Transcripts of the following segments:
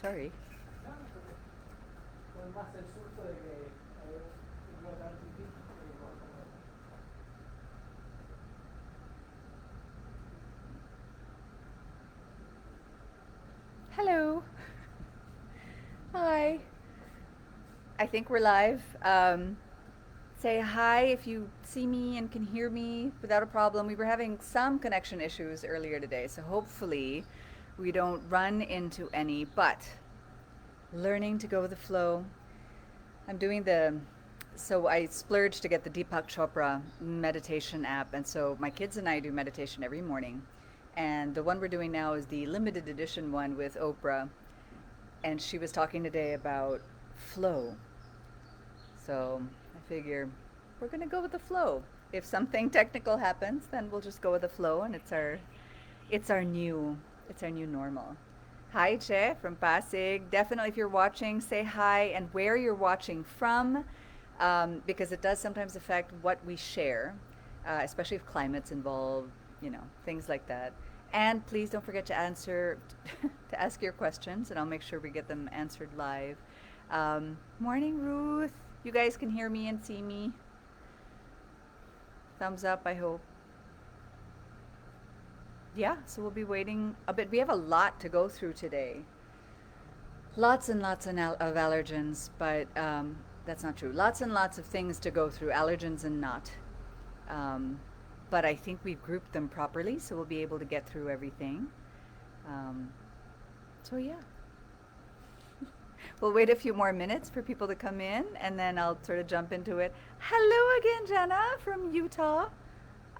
Sorry. Hello. Hi. I think we're live. Say hi if you see me and can hear me without a problem. We were having some connection issues earlier today, so hopefully we don't run into any, but learning to go with the flow. I'm doing so I splurged to get the Deepak Chopra meditation app, and so my kids and I do meditation every morning. And the one we're doing now is the limited edition one with Oprah, and she was talking today about flow. So I figure we're gonna go with the flow. If something technical happens, then we'll just go with the flow, and it's our new normal. Hi, Che from Pasig. Definitely, if you're watching, say hi and where you're watching from, because it does sometimes affect what we share, especially if climate's involved, things like that. And please don't forget to to ask your questions, and I'll make sure we get them answered live. Morning, Ruth. You guys can hear me and see me. Thumbs up, I hope. Yeah, so we'll be waiting a bit. We have a lot to go through today. Lots and lots of allergens, but that's not true. Lots and lots of things to go through, allergens and not. Um, but I think we've grouped them properly, so we'll be able to get through everything. Um, so yeah, we'll wait a few more minutes for people to come in, and then I'll sort of jump into it. Hello again, Jenna from Utah.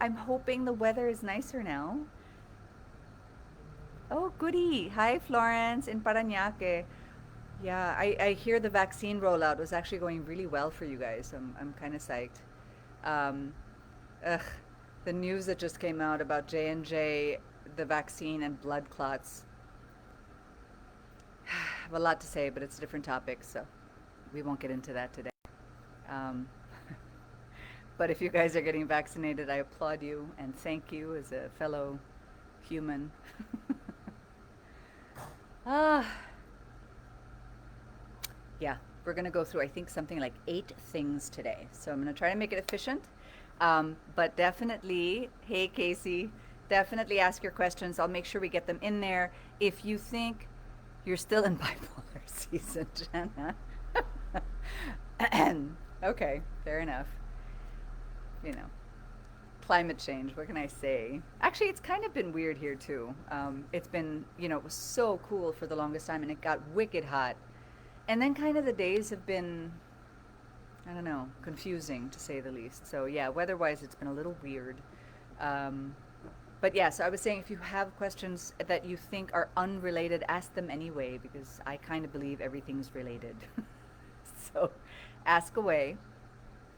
I'm hoping the weather is nicer now. Oh, goody. Hi, Florence in Parañaque. Yeah, I hear the vaccine rollout was actually going really well for you guys. I'm kind of psyched. Um, ugh, the news that just came out about J&J, the vaccine and blood clots. I have a lot to say, but it's a different topic, so we won't get into that today. Um, but if you guys are getting vaccinated, I applaud you and thank you as a fellow human. Ah, yeah, we're going to go through, I think, something like 8 things today. So I'm going to try to make it efficient. But definitely, hey, Casey, definitely ask your questions. I'll make sure we get them in there. If you think you're still in bipolar season, Jenna. Okay, fair enough. You know, climate change, what can I say? Actually, it's kind of been weird here too. It's been, it was so cool for the longest time and it got wicked hot. And then kind of the days have been, I don't know, confusing to say the least. So yeah, weather-wise, it's been a little weird. Um, but yeah, so I was saying if you have questions that you think are unrelated, ask them anyway, because I kind of believe everything's related. So ask away.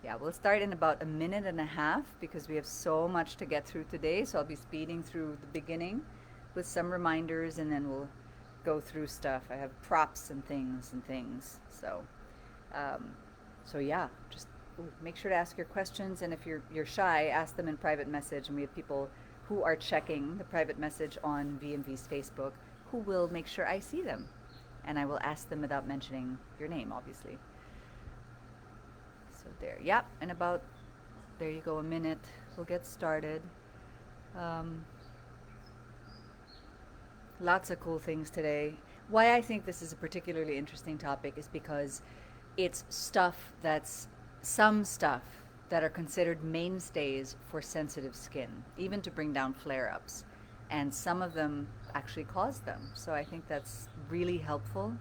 Yeah, we'll start in about a minute and a half because we have so much to get through today. So I'll be speeding through the beginning with some reminders and then we'll go through stuff. I have props and things. Um, so yeah, just make sure to ask your questions. And if you're shy, ask them in private message. And we have people who are checking the private message on VMV's Facebook who will make sure I see them. And I will ask them without mentioning your name, obviously. So there, yeah, and about, there you go, a minute. We'll get started. Um, Lots of cool things today. Why I think this is a particularly interesting topic is because it's some stuff that are considered mainstays for sensitive skin, even to bring down flare ups. And some of them actually cause them. So I think that's really helpful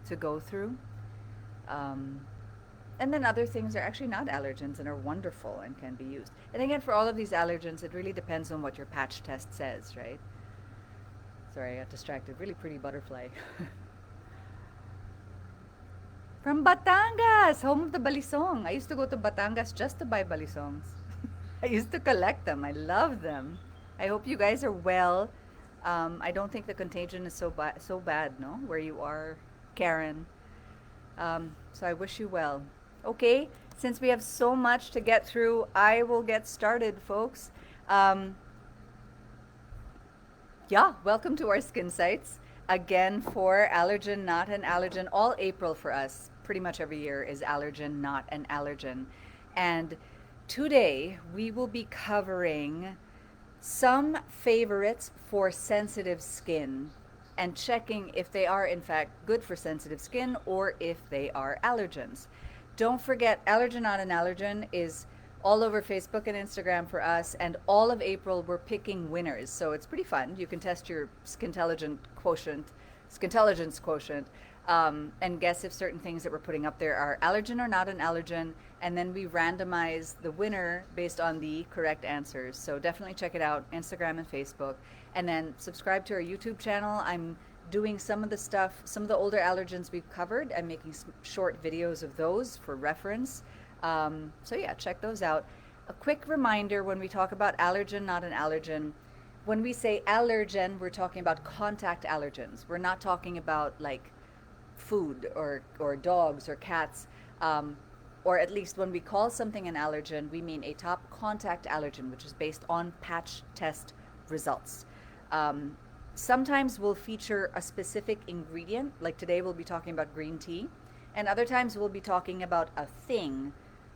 to go through. Um, and then other things are actually not allergens and are wonderful and can be used. And again, for all of these allergens, it really depends on what your patch test says, right? Sorry, I got distracted. Really pretty butterfly. From Batangas, home of the balisong. I used to go to Batangas just to buy balisongs. I used to collect them. I love them. I hope you guys are well. I don't think the contagion is so bad, no? Where you are, Karen. So I wish you well. Okay, since we have so much to get through, I will get started, folks. Yeah, welcome to our skin sites. again for allergen, not an allergen. All April for us, pretty much every year, is allergen, not an allergen. And today we will be covering some favorites for sensitive skin and checking if they are in fact good for sensitive skin or if they are allergens. Don't forget, Allergen Not an Allergen is all over Facebook and Instagram for us, and all of April we're picking winners. So it's pretty fun. You can test your skintelligence quotient, and guess if certain things that we're putting up there are allergen or not an allergen, and then we randomize the winner based on the correct answers. So definitely check it out, Instagram and Facebook, and then subscribe to our YouTube channel. I'm doing some of the stuff, some of the older allergens we've covered. I'm making short videos of those for reference. So yeah, check those out. A quick reminder, when we talk about allergen, not an allergen, when we say allergen, we're talking about contact allergens. We're not talking about like food or dogs or cats. Or at least when we call something an allergen, we mean a top contact allergen, which is based on patch test results. Sometimes we'll feature a specific ingredient, like today we'll be talking about green tea, and other times we'll be talking about a thing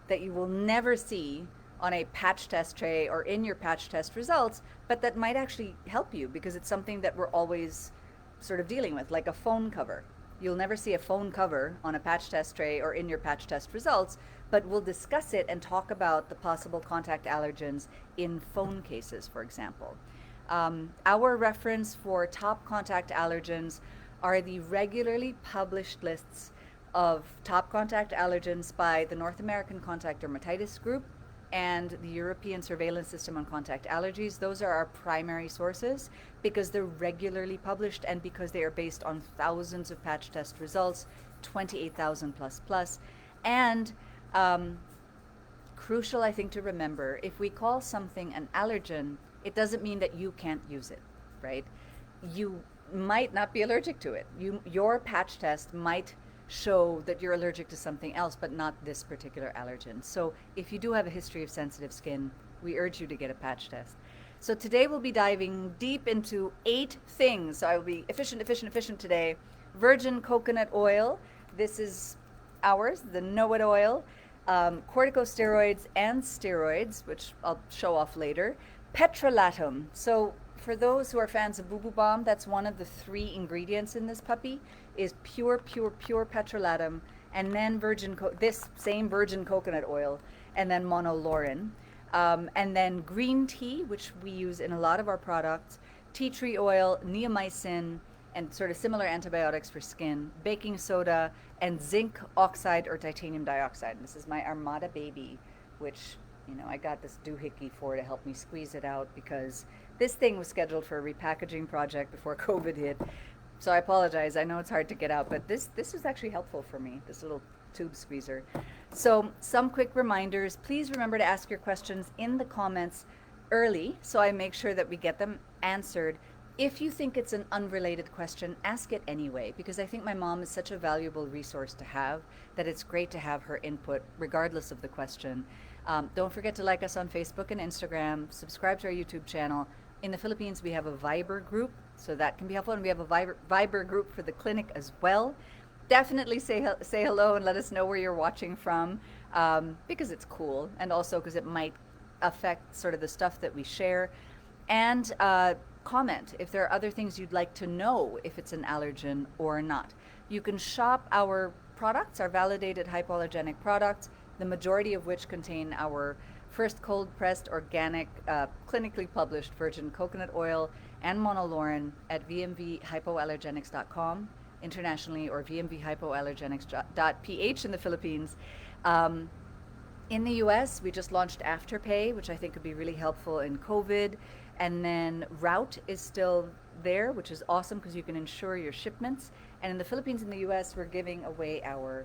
that you will never see on a patch test tray or in your patch test results, but that might actually help you because it's something that we're always sort of dealing with, like a phone cover. You'll never see a phone cover on a patch test tray or in your patch test results, but we'll discuss it and talk about the possible contact allergens in phone cases, for example. Our reference for top contact allergens are the regularly published lists of top contact allergens by the North American Contact Dermatitis Group and the European Surveillance System on Contact Allergies. Those are our primary sources because they're regularly published and because they are based on thousands of patch test results, 28,000 plus. And crucial, I think, to remember, if we call something an allergen, it doesn't mean that you can't use it, right? You might not be allergic to it. Your patch test might show that you're allergic to something else, but not this particular allergen. So if you do have a history of sensitive skin, we urge you to get a patch test. So today we'll be diving deep into 8 things. So I will be efficient today. Virgin coconut oil. This is ours, the Know It oil. Corticosteroids and steroids, which I'll show off later. Petrolatum. So for those who are fans of Boo Boo Bomb, that's one of the 3 ingredients in this puppy, is pure petrolatum, and then this same virgin coconut oil, and then monolaurin. And then green tea, which we use in a lot of our products, tea tree oil, neomycin, and sort of similar antibiotics for skin, baking soda, and zinc oxide or titanium dioxide. And this is my Armada baby, which, I got this doohickey for to help me squeeze it out because this thing was scheduled for a repackaging project before COVID hit. So I apologize. I know it's hard to get out, but this was actually helpful for me, this little tube squeezer. So some quick reminders. Please remember to ask your questions in the comments early so I make sure that we get them answered. If you think it's an unrelated question, ask it anyway, because I think my mom is such a valuable resource to have that it's great to have her input regardless of the question. Don't forget to like us on Facebook and Instagram, subscribe to our YouTube channel. In the Philippines, we have a Viber group, so that can be helpful, and we have a Viber group for the clinic as well. Definitely say hello and let us know where you're watching from, because it's cool, and also because it might affect sort of the stuff that we share. And comment if there are other things you'd like to know if it's an allergen or not. You can shop our products, our validated hypoallergenic products, the majority of which contain our first cold-pressed, organic, clinically published virgin coconut oil and monolaurin at vmvhypoallergenics.com internationally, or vmvhypoallergenics.ph in the Philippines. In the US, we just launched Afterpay, which I think could be really helpful in COVID. And then Route is still there, which is awesome because you can insure your shipments. And in the Philippines and the US, we're giving away our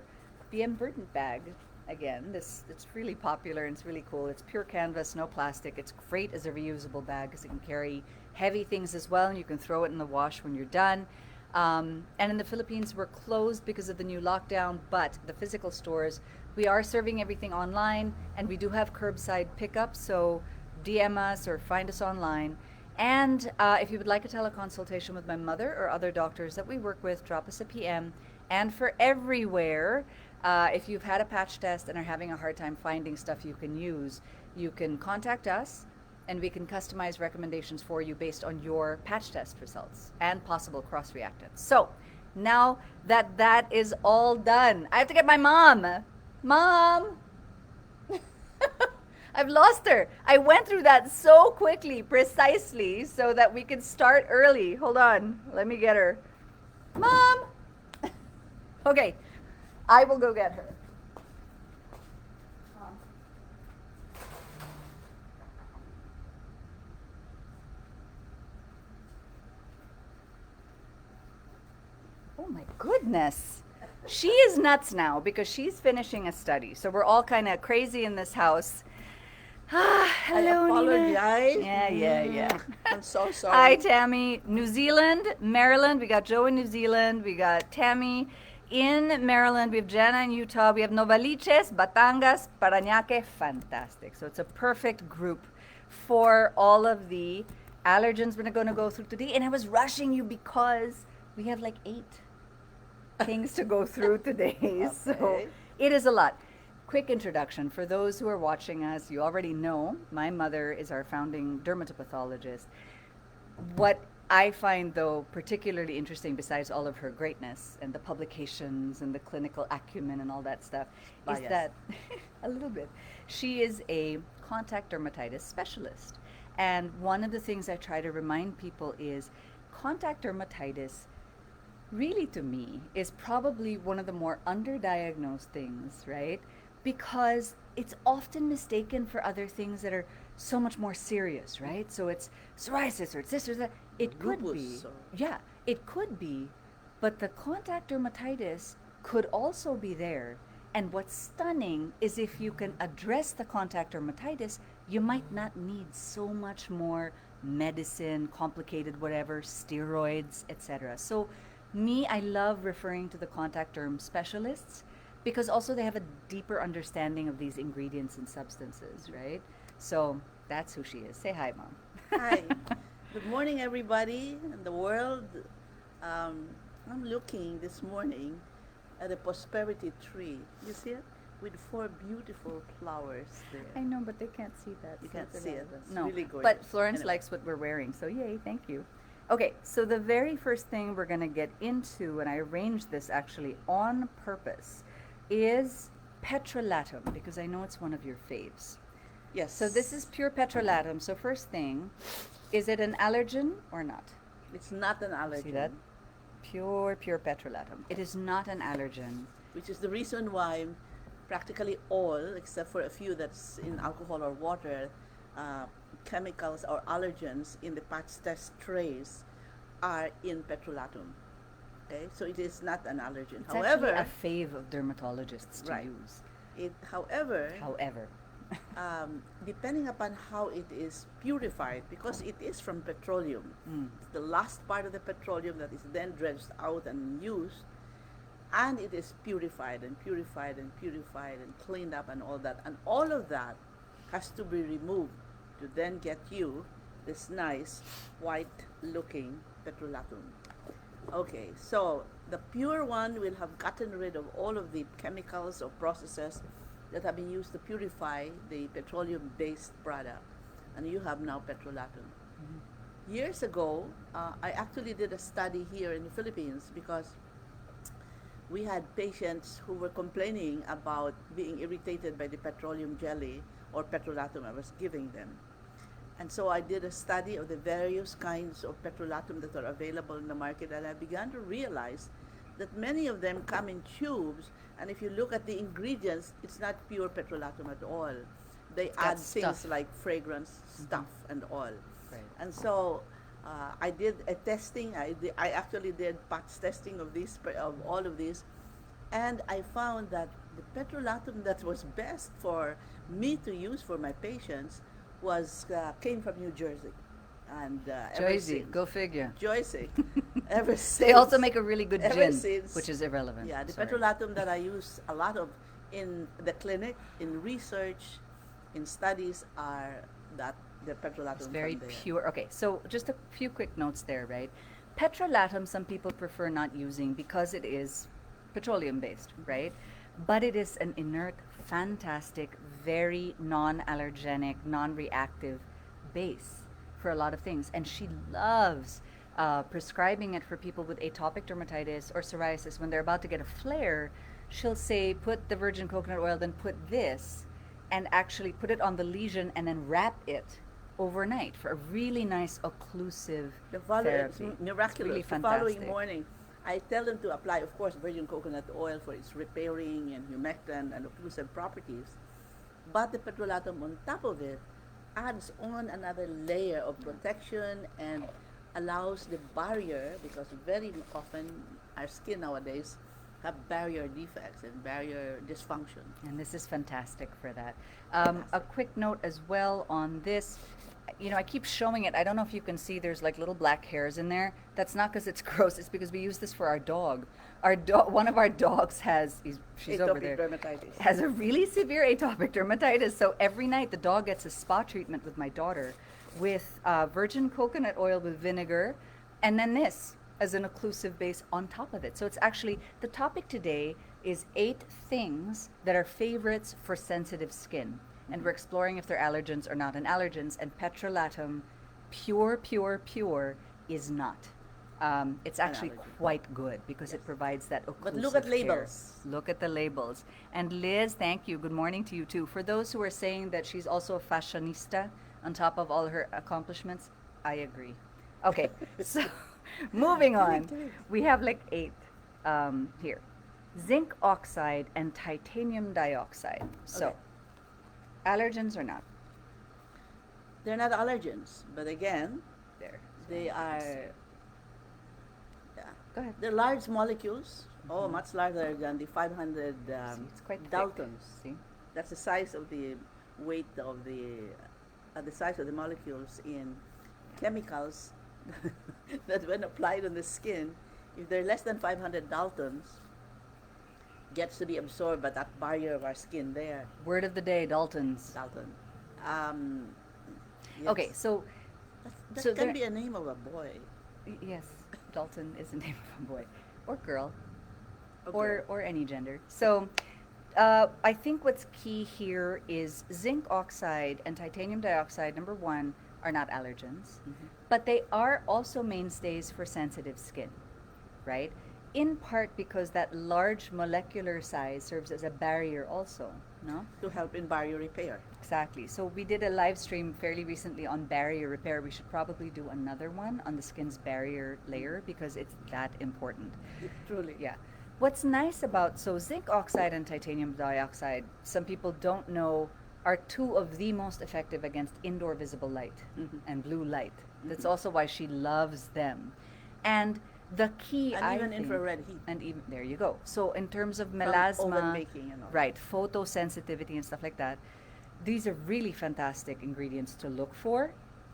BM Verdant bag. Again, it's really popular and it's really cool. It's pure canvas, no plastic. It's great as a reusable bag because it can carry heavy things as well, and you can throw it in the wash when you're done. And in the Philippines, we're closed because of the new lockdown, but the physical stores, we are serving everything online, and we do have curbside pickup, so DM us or find us online. And if you would like a teleconsultation with my mother or other doctors that we work with, drop us a PM. And for everywhere, if you've had a patch test and are having a hard time finding stuff you can use, you can contact us and we can customize recommendations for you based on your patch test results and possible cross reactants. So now that that is all done, I have to get my mom. Mom! I've lost her. I went through that so quickly, precisely, so that we could start early. Hold on. Let me get her. Mom! Okay. I will go get her. Oh my goodness. She is nuts now because she's finishing a study. So we're all kind of crazy in this house. Hello, I apologize. Nina. Yeah. I'm so sorry. Hi, Tammy. New Zealand, Maryland. We got Joe in New Zealand. We got Tammy in Maryland. We have Jana in Utah. We have Novaliches, Batangas, Parañaque. Fantastic. So it's a perfect group for all of the allergens we're going to go through today. And I was rushing you because we have like 8 things to go through today. Okay. So it is a lot. Quick introduction. For those who are watching us, you already know my mother is our founding dermatopathologist. What I find, though, particularly interesting, besides all of her greatness and the publications and the clinical acumen and all that stuff, is that, a little bit, she is a contact dermatitis specialist. And one of the things I try to remind people is contact dermatitis, really to me, is probably one of the more underdiagnosed things, right? Because it's often mistaken for other things that are so much more serious, right? So it's psoriasis or it's this or that. It could be. Yeah, it could be. But the contact dermatitis could also be there. And what's stunning is if you can address the contact dermatitis, you might not need so much more medicine, complicated whatever, steroids, etc. So I love referring to the contact derm specialists because also they have a deeper understanding of these ingredients and substances, right? So that's who she is. Say hi, Mom. Hi. Good morning, everybody in the world. I'm looking this morning at a prosperity tree. You see it? With 4 beautiful flowers there. I know, but they can't see that. You can't see it. It's No, really gorgeous. but Florence Anyway. likes what we're wearing, so yay, thank you. Okay, so the very first thing we're going to get into, and I arranged this actually on purpose, is Petrolatum, because I know it's one of your faves. Yes. So this is pure Petrolatum. So first thing, is it an allergen or not? It's not an allergen. See that? Pure Petrolatum. It is not an allergen. Which is the reason why practically all, except for a few that's in alcohol or water, chemicals or allergens in the patch test trays are in Petrolatum. Okay, so it is not an allergen. It's However, actually a fave of dermatologists to Right. use. however, However, depending upon how it is purified, because it is from petroleum, it's the last part of the petroleum that is then dredged out and used, and it is purified and purified and purified and cleaned up and all that, and all of that has to be removed to then get you this nice white looking Petrolatum. Okay, so the pure one will have gotten rid of all of the chemicals or processes that have been used to purify the petroleum based product, and you have now Petrolatum. Years ago, I actually did a study here in the Philippines because we had patients who were complaining about being irritated by the petroleum jelly or Petrolatum I was giving them. And so I did a study of the various kinds of Petrolatum that are available in the market, and I began to realize that many of them come in tubes, and if you look at the ingredients, it's not pure Petrolatum at all. They got add things stuff. like fragrance, stuff, and all. Right. And so I did a testing. I actually did patch testing of all of these, and I found that the Petrolatum that was best for me to use for my patients came from New Jersey, and Joycey, go figure. Joycey, ever since They also make a really good ever gin, since- which is irrelevant. yeah, the Sorry. Petrolatum that I use a lot of in the clinic, in research, in studies are that the petrolatum It's very from there. pure. Okay, so just a few quick notes there, right? Petrolatum, some people prefer not using because it is petroleum based, right? But it is an inert, fantastic, very non allergenic, non reactive base for a lot of things. And she loves prescribing it for people with atopic dermatitis or psoriasis. When they're about to get a flare, she'll say, put the virgin coconut oil, then put this, and actually put it on the lesion and then wrap it overnight for a really nice occlusive The following, therapy. it's miraculous. Really The following fantastic. morning, I tell them to apply, of course, virgin coconut oil for its repairing and humectant and occlusive properties. But the petrolatum on top of it adds on another layer of protection and allows the barrier, because very often our skin nowadays have barrier defects and barrier dysfunction. And this is fantastic for that. A quick note as well on this. You know, I keep showing it. I don't know if you can see there's like little black hairs in there. That's not because it's gross. It's because we use this for our dog. One of our dogs she's over Atopic there, dermatitis. has a really severe atopic dermatitis. So every night the dog gets a spa treatment with my daughter with virgin coconut oil with vinegar, and then this as an occlusive base on top of it. So it's actually, the topic today is 8 things that are favorites for sensitive skin. And we're exploring if they're allergens or not an allergens. And petrolatum, pure, is not. It's actually allergen. quite good because it provides that occlusive But look at care. labels. Look at the labels. And Liz, thank you. Good morning to you too. For those who are saying that she's also a fashionista on top of all her accomplishments, I agree. Okay, so moving on. We have like 8 here. Zinc oxide and titanium dioxide. So, Okay. allergens or not? They're not allergens, but again, There. they are, yeah, Go ahead. they're large molecules. Oh, much larger than the 500 See, it's quite thick. Daltons. See? That's the size of the weight of the size of the molecules in chemicals that when applied on the skin, if they're less than 500 Daltons, gets to be absorbed by that barrier of our skin there. Word of the day, Daltons. Dalton. Um, yes. Okay, so That so can there- be a name of a boy. yes, Dalton is the name of a boy or girl. Okay. Or any gender. So I think what's key here is zinc oxide and titanium dioxide, number 1, are not allergens, but they are also mainstays for sensitive skin, right? In part because that large molecular size serves as a barrier also, no? To help in barrier repair. Exactly. So we did a live stream fairly recently on barrier repair. We should probably do another one on the skin's barrier layer because it's that important. Truly. Yeah. What's nice about, so zinc oxide and titanium dioxide, some people don't know, are 2 of the most effective against indoor visible light Mhm. and blue light. That's also why she loves them. And the key, And I even think, infrared heat. and even, there you go. So in terms of From melasma, oven making and all. right, photosensitivity and stuff like that, these are really fantastic ingredients to look for.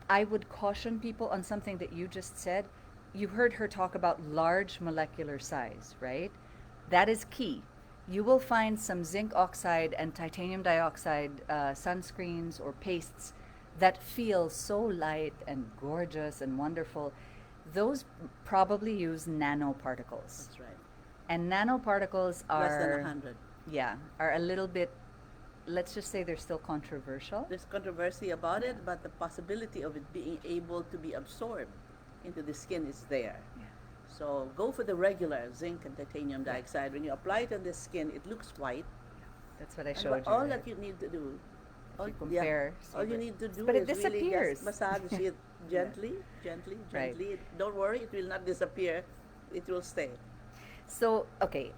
I would caution people on something that you just said. You heard her talk about large molecular size, right? That is key. You will find some zinc oxide and titanium dioxide sunscreens or pastes that feel so light and gorgeous and wonderful. Those probably use nanoparticles. That's right. And nanoparticles are Less than 100. yeah, are a little bit, let's just say they're still controversial. There's controversy about it, but the possibility of it being able to be absorbed into the skin is there. Yeah. So go for the regular zinc and titanium dioxide. When you apply it on the skin, it looks white. That's what I And showed what- you. all right? that you need to do, all, you compare, see all you the- need to do But it is really disappears. just massage it gently, gently, Right. gently. Don't worry, it will not disappear. It will stay. So, okay,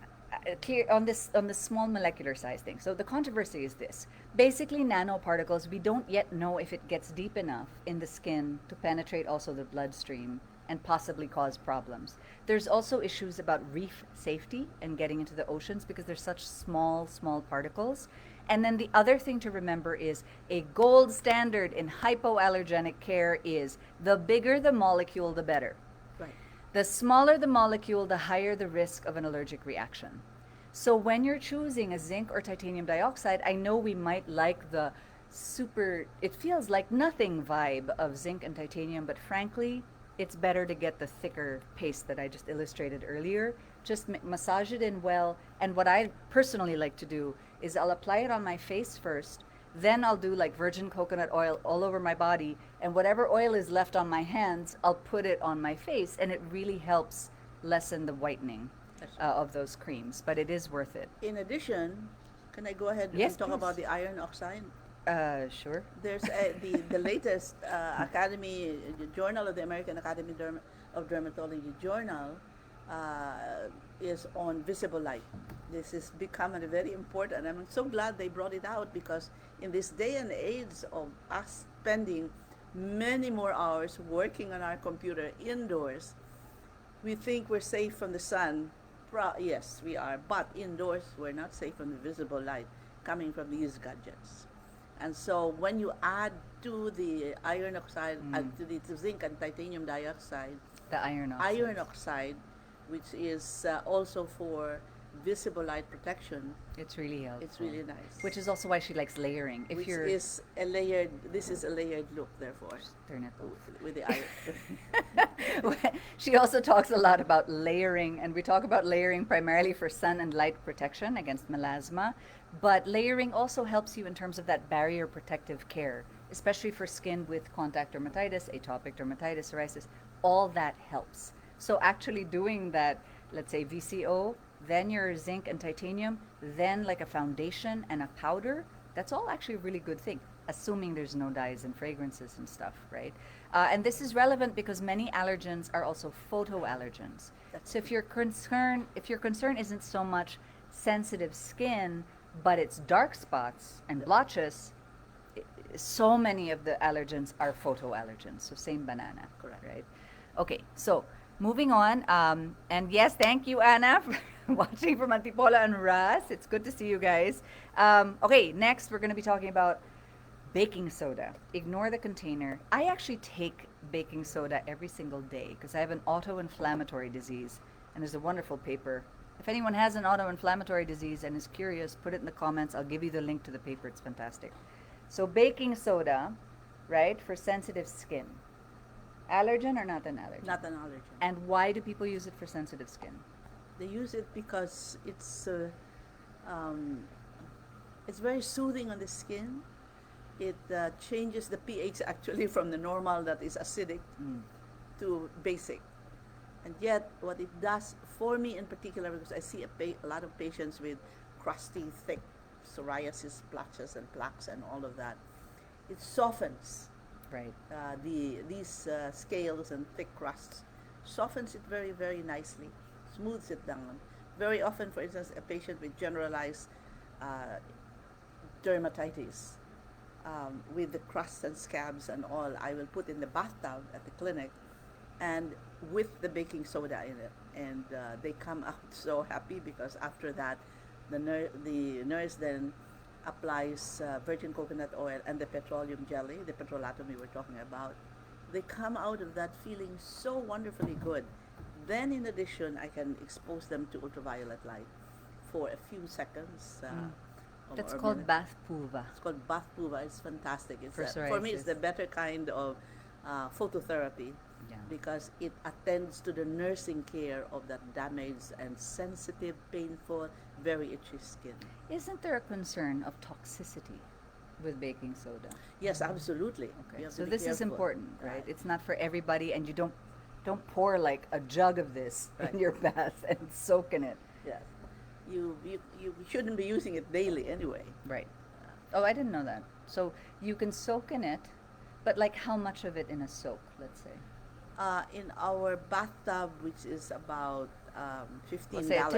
clear on the small molecular size thing. So the controversy is this: basically, nanoparticles. We don't yet know if it gets deep enough in the skin to penetrate also the bloodstream and possibly cause problems. There's also issues about reef safety and getting into the oceans because they're such small particles. And then the other thing to remember is a gold standard in hypoallergenic care is the bigger the molecule, the better. Right. The smaller the molecule, the higher the risk of an allergic reaction. So when you're choosing a zinc or titanium dioxide, I know we might like the super, it feels like nothing vibe of zinc and titanium, but frankly, it's better to get the thicker paste that I just illustrated earlier. Just massage it in well. And what I personally like to do is I'll apply it on my face first. Then I'll do like virgin coconut oil all over my body. And whatever oil is left on my hands, I'll put it on my face. And it really helps lessen the whitening of those creams. But it is worth it. In addition, can I go ahead Yes, and talk please. about the iron oxide? Sure. There's the latest Academy Journal of the American Academy of Dermatology journal is on visible light. This has become a very important. I'm so glad they brought it out because in this day and age of us spending many more hours working on our computer indoors, we think we're safe from the sun. Yes, we are, but indoors we're not safe from the visible light coming from these gadgets. And so when you add to the iron oxide, to zinc and titanium dioxide, The iron oxide. which is also for visible light protection, It's really helpful. it's really nice. Which is also why she likes layering. If Which you're is a layered, this is a layered look, therefore, turn it off. with the iron. She also talks a lot about layering, and we talk about layering primarily for sun and light protection against melasma. But layering also helps you in terms of that barrier protective care, especially for skin with contact dermatitis, atopic dermatitis, psoriasis. All that helps. So actually doing that, let's say VCO, then your zinc and titanium, then like a foundation and a powder, that's all actually a really good thing, assuming there's no dyes and fragrances and stuff, right? And this is relevant because many allergens are also photoallergens. So if your concern isn't so much sensitive skin, but it's dark spots and blotches, so many of the allergens are photoallergens. So same banana, Correct. right? Okay, so moving on. And yes, thank you, Anna, for watching from Antipola and Ras. It's good to see you guys. Okay, next we're going to be talking about baking soda. Ignore the container. I actually take baking soda every single day because I have an auto-inflammatory disease, and there's a wonderful paper. If anyone has an auto-inflammatory disease and is curious, put it in the comments. I'll give you the link to the paper. It's fantastic. So baking soda, right, for sensitive skin. Allergen or not an allergen? Not an allergen. And why do people use it for sensitive skin? They use it because it's very soothing on the skin. It changes the pH actually from the normal that is acidic to basic. And yet, what it does for me in particular, because I see a lot of patients with crusty, thick psoriasis, blotches and plaques and all of that, it softens Right. these scales and thick crusts, softens it very, very nicely, smooths it down. Very often, for instance, a patient with generalized dermatitis, with the crusts and scabs and all, I will put in the bathtub at the clinic and with the baking soda in it. And they come out so happy because after that, the nurse then applies virgin coconut oil and the petroleum jelly, the petrolatum we were talking about. They come out of that feeling so wonderfully good. Then in addition, I can expose them to ultraviolet light for a few seconds. That's or a called minute. bath puva. It's called bath puva. It's fantastic. It's For for me, it's psoriasis. the better kind of phototherapy Yeah. because it attends to the nursing care of that damaged and sensitive, painful, very itchy skin. Isn't there a concern of toxicity with baking soda? Yes, absolutely. Okay. You have to So be this is careful. important, right? Right. It's not for everybody, and you don't pour like a jug of this Right. in your bath and soak in it. Yes. You shouldn't be using it daily anyway. Right. Oh, I didn't know that. So you can soak in it, but like how much of it in a soak, let's say? In our bathtub, which is about 15 Let's say gallons.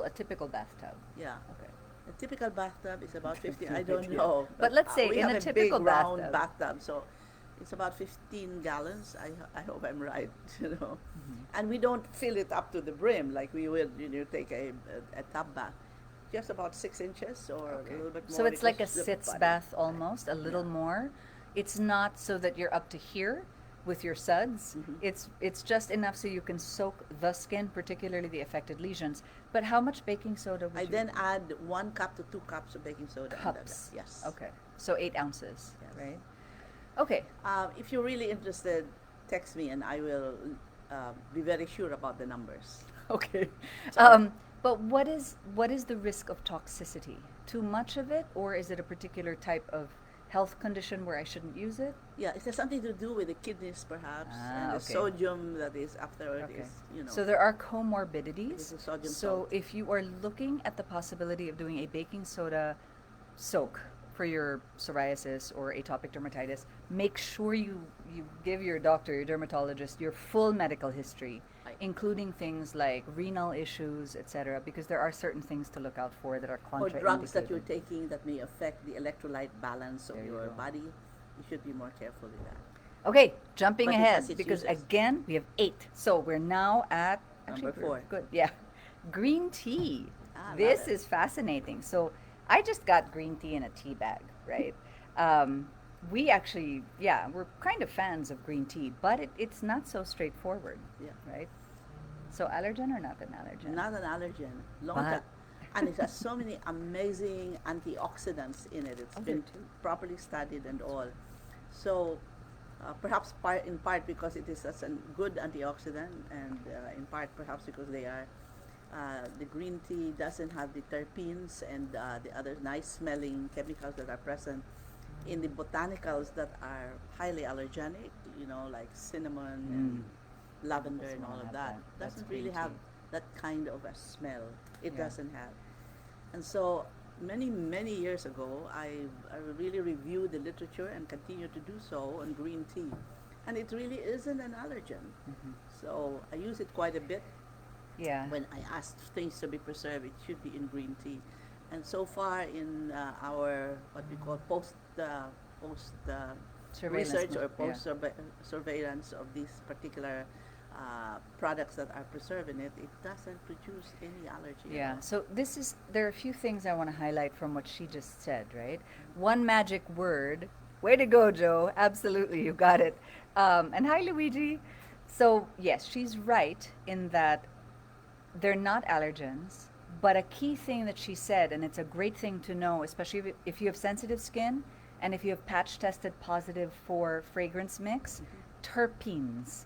a typical bathtub. Yeah. Okay. A typical bathtub is about 15. I don't know. But let's say we in have a typical big round bathtub. bathtub, so it's about 15 gallons. I hope I'm right, you know. And we don't fill it up to the brim like we would, take a tub bath. Just about 6 inches or a little bit more. So it's like a because the sitz body- bath almost, a little Yeah. more. It's not so that you're up to here. with your suds. Mhm. It's just enough so you can soak the skin, particularly the affected lesions. But how much baking soda would I you then add 1 cup to 2 cups of baking soda. under cups? that. Yes. Okay. So 8 ounces, Yes. right? Okay. If you're really interested, text me and I will be very sure about the numbers. Okay. Sorry. But what is the risk of toxicity? Too much of it, or is it a particular type of health condition where I shouldn't use it? Yeah, it has something to do with the kidneys, perhaps, and the Okay. sodium that is afterward Okay. is, you know. So there are It comorbidities. is a sodium So salt. if you are looking at the possibility of doing a baking soda soak for your psoriasis or atopic dermatitis, make sure you give your doctor, your dermatologist, your full medical history, Right. including things like renal issues, etc., because there are certain things to look out for that are Or contraindicated. drugs that you're taking that may affect the electrolyte balance of There you your go. body. You should be more careful with that. Okay, jumping But it ahead has its because uses. again we have 8. So we're now at Number we're 4. Good, yeah. Green tea. Ah, This love it. is fascinating. So I just got green tea in a tea bag, right? We actually, yeah, we're kind of fans of green tea, but it's not so straightforward, Yeah. right? So allergen or not an allergen? Not an allergen. Long But- time. And it has so many amazing antioxidants in it. It's Oh, been there too. properly studied and all. So perhaps in part because it is such a good antioxidant, and in part perhaps because they are the green tea doesn't have the terpenes and the other nice smelling chemicals that are present in the botanicals that are highly allergenic, you know, like cinnamon and lavender Doesn't and all wanna of have that. that. That's Doesn't green really have tea. that kind of a smell. It Yeah. doesn't have. And so many years ago, I really reviewed the literature and continue to do so on green tea. And it really isn't an allergen. Mhm. So I use it quite a bit. Yeah. When I ask things to be preserved, it should be in green tea. And so far in our what we call post Surveillance research mo- or yeah. post surveillance of these particular products that are preserved in it, it doesn't produce any allergy. at Yeah. all. So there are a few things I want to highlight from what she just said, right? One magic word. Way to go, Joe. Absolutely, you got it. And hi, Luigi. So yes, she's right in that they're not allergens, but a key thing that she said, and it's a great thing to know, especially if you have sensitive skin and if you have patch tested positive for fragrance mix, terpenes,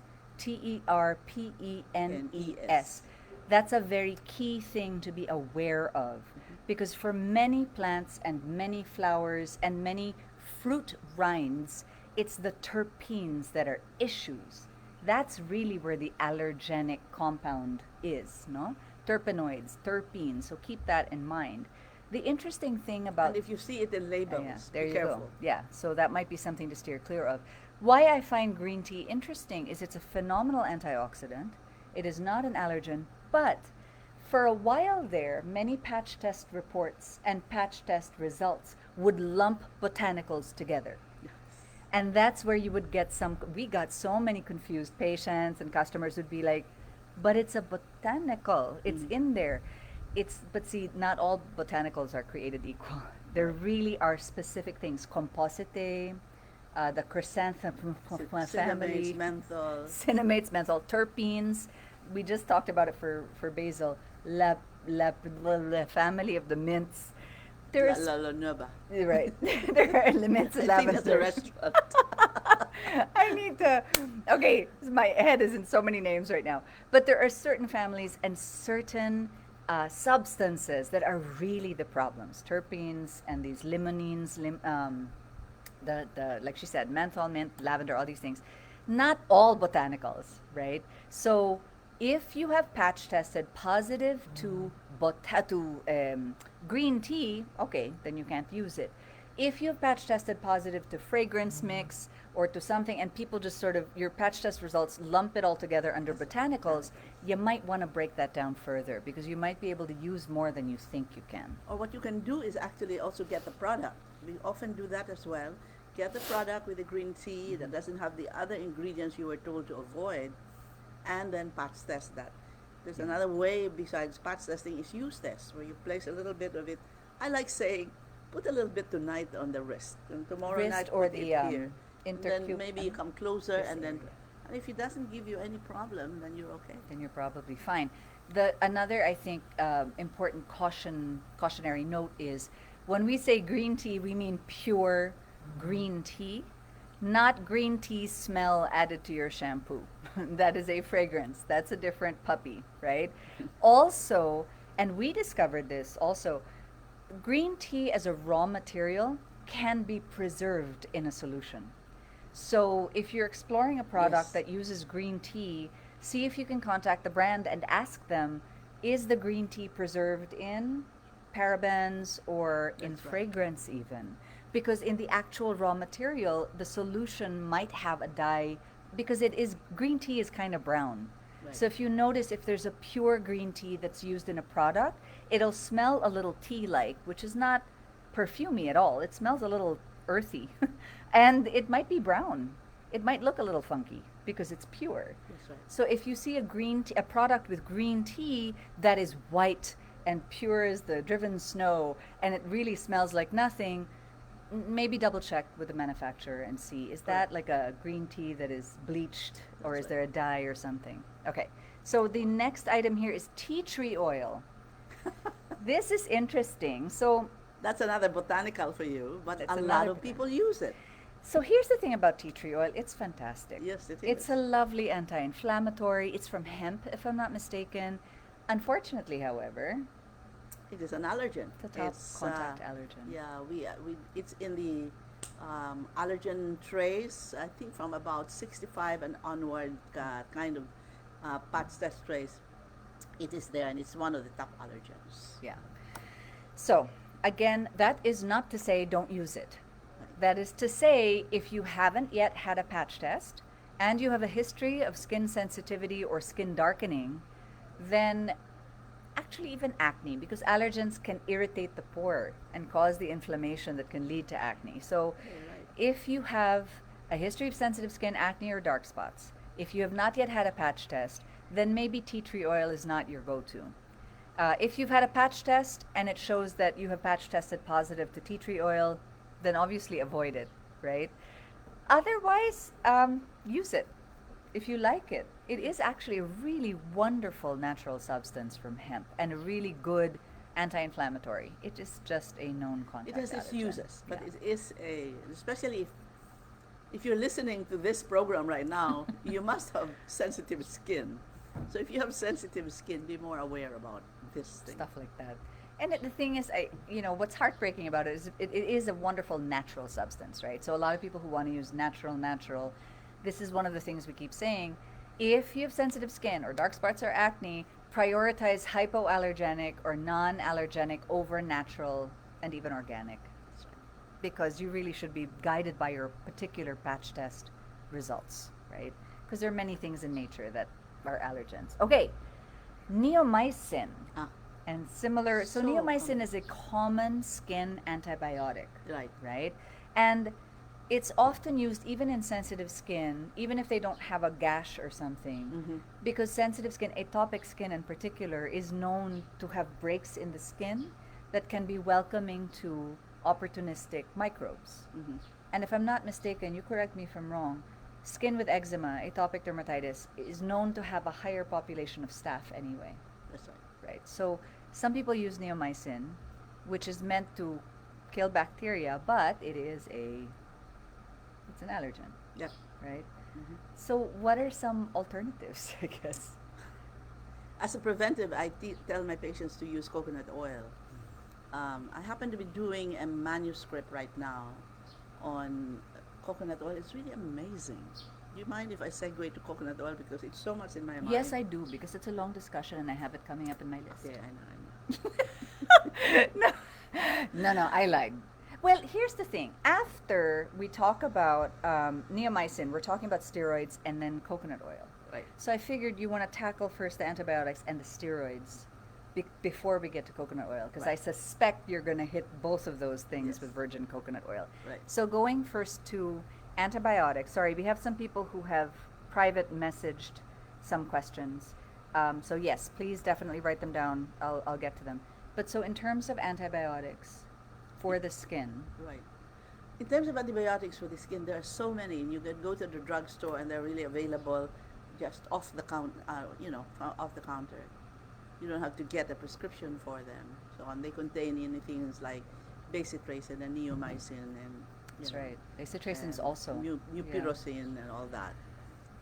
terpenes. That's a very key thing to be aware of because for many plants and many flowers and many fruit rinds, it's the terpenes that are issues. That's really where the allergenic compound is, no? Terpenoids, terpenes, so keep that in mind. The interesting thing about And if you see it in labels, yeah, there be you careful. go. Yeah, so that might be something to steer clear of. Why I find green tea interesting is it's a phenomenal antioxidant. It is not an allergen, but for a while there, many patch test reports and patch test results would lump botanicals together. And that's where you would get we got so many confused patients and customers would be like, but it's a botanical. It's in there. But see, not all botanicals are created equal. There really are specific things. Composite, the chrysanthemum family, Cinnamons, menthol, cinnamates, menthol, terpenes. We just talked about it for basil. La family of the mints. There's la nueva. right. There are elements of I think that's a lavender. restaurant. I need to. Okay, my head is in so many names right now. But there are certain families and certain substances that are really the problems. Terpenes and these limonene, the like she said, menthol, mint, lavender, all these things. Not all botanicals, right? So if you have patch tested positive to green tea, okay, then you can't use it. If you've patch tested positive to fragrance mix or to something, and people just sort of, your patch test results lump it all together under botanicals, you might want to break that down further because you might be able to use more than you think you can. Or what you can do is actually also get the product. We often do that as well. Get the product with the green tea that doesn't have the other ingredients you were told to avoid, and then patch test that. There's another way besides patch testing is use test, where you place a little bit of it. I like saying, put a little bit tonight on the wrist, and tomorrow Wrist night or put it the here. Then maybe you come closer, this and then area. and if it doesn't give you any problem, then you're okay. Then you're probably fine. Another I think important cautionary note is when we say green tea, we mean pure green tea, not green tea smell added to your shampoo. That is a fragrance. That's a different puppy, right? Also, and we discovered this also, green tea as a raw material can be preserved in a solution. So if you're exploring a product Yes. that uses green tea, see if you can contact the brand and ask them, is the green tea preserved in parabens or in That's right. fragrance even? Because in the actual raw material, the solution might have a dye because it is green tea is kind of brown. Right. So if you notice if there's a pure green tea that's used in a product, it'll smell a little tea-like, which is not perfumey at all. It smells a little earthy. And it might be brown. It might look a little funky because it's pure. That's right. So if you see a product with green tea that is white and pure as the driven snow and it really smells like nothing, maybe double check with the manufacturer and see, is that Correct. like a green tea that is bleached or That's is right. there a dye or something? Okay. So the next item here is tea tree oil. This is interesting. That's another botanical for you, but That's a lot another of people use it. So here's the thing about tea tree oil. It's fantastic. Yes, it It's is. a lovely anti-inflammatory. It's from hemp, if I'm not mistaken. Unfortunately, however, It is an allergen. the top It's contact allergen. yeah, we it's in the allergen trays. I think from about 65 and onward, kind of patch test trays. It is there, and it's one of the top allergens. Yeah. So, again, that is not to say don't use it. That is to say, if you haven't yet had a patch test and you have a history of skin sensitivity or skin darkening, then actually even acne, because allergens can irritate the pore and cause the inflammation that can lead to acne. So, Right. if you have a history of sensitive skin, acne, or dark spots, if you have not yet had a patch test, then maybe tea tree oil is not your go to. If you've had a patch test and it shows that you have patch tested positive to tea tree oil, then obviously avoid it, right? Otherwise, use it if you like it. It is actually a really wonderful natural substance from hemp and a really good anti-inflammatory. It is just a known It contact has its allergen. uses, but Yeah. it is especially if you're listening to this program right now, you must have sensitive skin. So if you have sensitive skin, be more aware about this thing. Stuff like that. And the thing is, what's heartbreaking about it is it is a wonderful natural substance, right? So a lot of people who want to use natural, this is one of the things we keep saying. If you have sensitive skin or dark spots or acne, prioritize hypoallergenic or non-allergenic over natural and even organic, That's right. because you really should be guided by your particular patch test results, right? Because there are many things in nature that are allergens. Okay, neomycin Ah, and similar. So So neomycin common. is a common skin antibiotic, right. right? And it's often used even in sensitive skin, even if they don't have a gash or something, Mm-hmm. because sensitive skin, atopic skin in particular, is known to have breaks in the skin that can be welcoming to opportunistic microbes. Mm-hmm. And if I'm not mistaken, you correct me if I'm wrong, skin with eczema, atopic dermatitis, is known to have a higher population of staph anyway, That's right. right? So some people use neomycin, which is meant to kill bacteria, but it's an allergen, Yeah. right? Mm-hmm. So what are some alternatives, I guess? As a preventive, I tell my patients to use coconut oil. I happen to be doing a manuscript right now on coconut oil. It's really amazing. Do you mind if I segue to coconut oil because it's so much in my mind? Yes, I do, because it's a long discussion and I have it coming up in my list. Yeah, I know. No, I lied. Well, here's the thing. After we talk about neomycin, we're talking about steroids and then coconut oil. Right. So I figured you want to tackle first the antibiotics and the steroids before we get to coconut oil, because I Right. suspect you're going to hit both of those things Yes. with virgin coconut oil. Right. So going first to antibiotics. Sorry, we have some people who have private messaged some questions. So yes, please definitely write them down. I'll get to them. But so in terms of antibiotics for the skin, Right. in terms of antibiotics for the skin, there are so many. You can go to the drugstore and they're really available just off the off the counter. You don't have to get a prescription for them. So and they contain things like basitracin and neomycin and That's right. Acetoracin's is also. mupirocin and all that.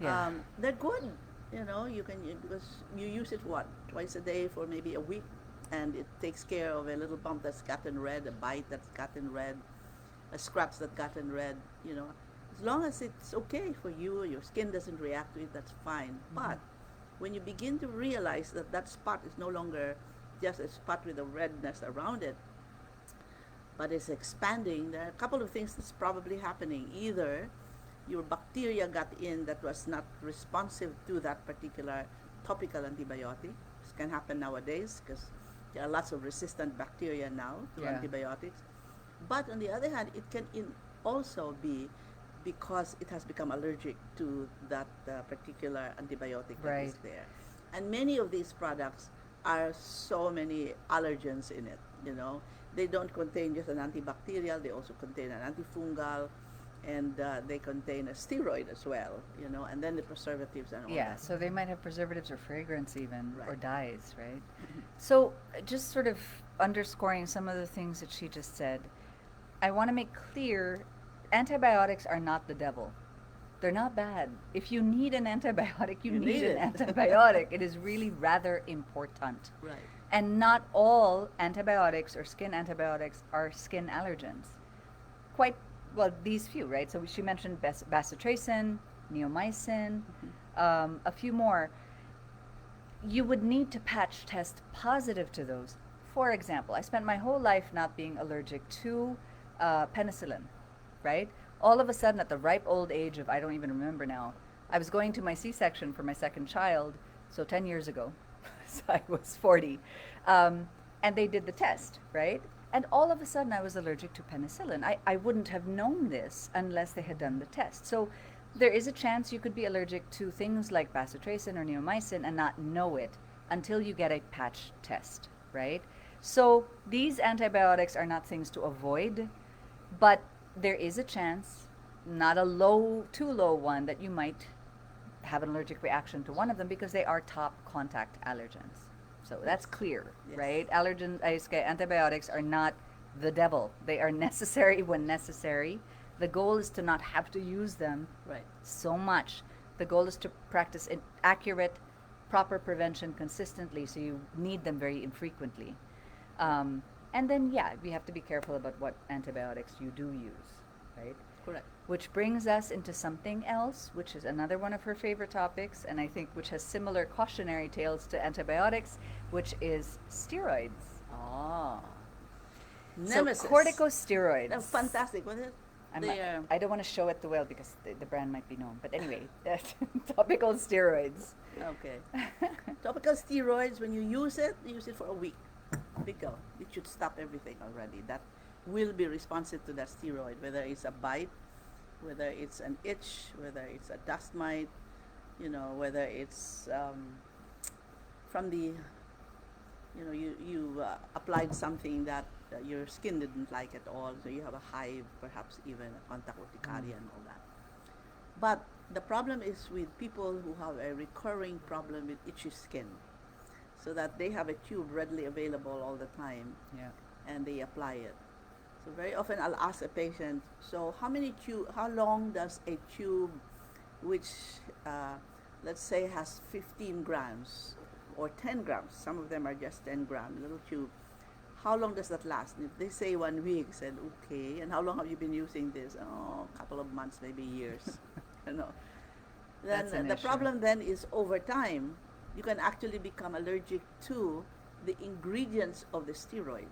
Yeah. They're good. Because you use it twice a day for maybe a week, and it takes care of a little bump that's gotten red, a bite that's gotten red, a scratch that gotten red. As long as it's okay for you, your skin doesn't react to it, that's fine. But when you begin to realize that that spot is no longer just a spot with a redness around it, but it's expanding, there are a couple of things that's probably happening. Either your bacteria got in that was not responsive to that particular topical antibiotic. This can happen nowadays because there are lots of resistant bacteria now to antibiotics. But on the other hand, it can also be because it has become allergic to that particular antibiotic that is there. And many of these products are so many allergens in it. They don't contain just an antibacterial, they also contain an antifungal, and they contain a steroid as well, and then the preservatives and all that. So they might have preservatives or fragrance even, or dyes, right? Mhm. So just sort of underscoring some of the things that she just said, I want to make clear, antibiotics are not the devil. They're not bad. If you need an antibiotic, you need an antibiotic. It is really rather important. Right. And not all antibiotics or skin antibiotics are skin allergens. Quite well, these few, right? So she mentioned bacitracin, neomycin, a few more. You would need to patch test positive to those. For example, I spent my whole life not being allergic to penicillin, right? All of a sudden, at the ripe old age of, I don't even remember now, I was going to my C-section for my second child, so 10 years ago, so I was 40, and they did the test, right? And all of a sudden, I was allergic to penicillin. I wouldn't have known this unless they had done the test. So there is a chance you could be allergic to things like bacitracin or neomycin and not know it until you get a patch test, right? So these antibiotics are not things to avoid, but there is a chance, not a too low one, that you might have an allergic reaction to one of them because they are top contact allergens. So that's clear, right? Antibiotics are not the devil. They are necessary when necessary. The goal is to not have to use them so much. The goal is to practice accurate, proper prevention consistently, so you need them very infrequently. And then, we have to be careful about what antibiotics you do use, right? Correct. Which brings us into something else, which is another one of her favorite topics, and I think which has similar cautionary tales to antibiotics, which is steroids. Nemesis. So corticosteroids. They're fantastic, wasn't it? I don't want to show it too well because the brand might be known. But anyway, topical steroids. Okay. Topical steroids, when you use it for a week. Big go. It should stop everything already. That will be responsive to that steroid, whether it's a bite, whether it's an itch, whether it's a dust mite, whether it's from the, you applied something that your skin didn't like at all, so you have a hive, perhaps even a contact urticaria and all that. But the problem is with people who have a recurring problem with itchy skin, so that they have a tube readily available all the time, and they apply it. So very often I'll ask a patient, so how long does a tube which, let's say, has 15 grams or 10 grams, some of them are just 10 grams, little tube, how long does that last? And if they say 1 week, I said, okay, and how long have you been using this? Oh, a couple of months, maybe years. Then the problem then is over time, you can actually become allergic to the ingredients of the steroid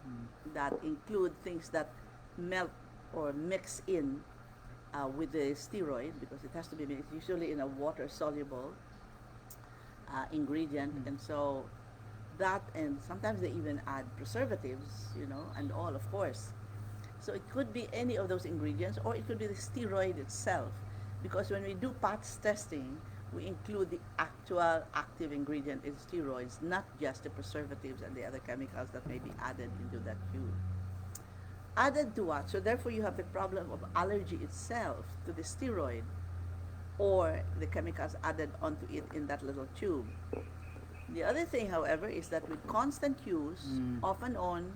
that include things that melt or mix in with the steroid, because it has to be mixed usually in a water soluble ingredient, and so that, and sometimes they even add preservatives, and all, of course. So it could be any of those ingredients, or it could be the steroid itself, because when we do patch testing, we include the actual active ingredient in steroids, not just the preservatives and the other chemicals that may be added into that tube. added to what? So therefore you have the problem of allergy itself to the steroid or the chemicals added onto it in that little tube. The other thing, however, is that with constant use, off and on,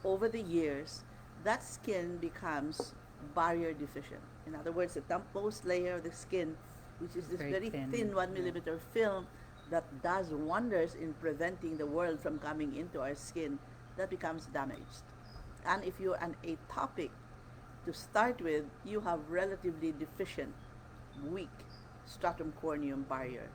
over the years, that skin becomes barrier deficient. In other words, the topmost layer of the skin, which is this very thin 1 millimeter film that does wonders in preventing the world from coming into our skin, that becomes damaged. And if you're an atopic to start with, you have relatively deficient, weak stratum corneum barrier.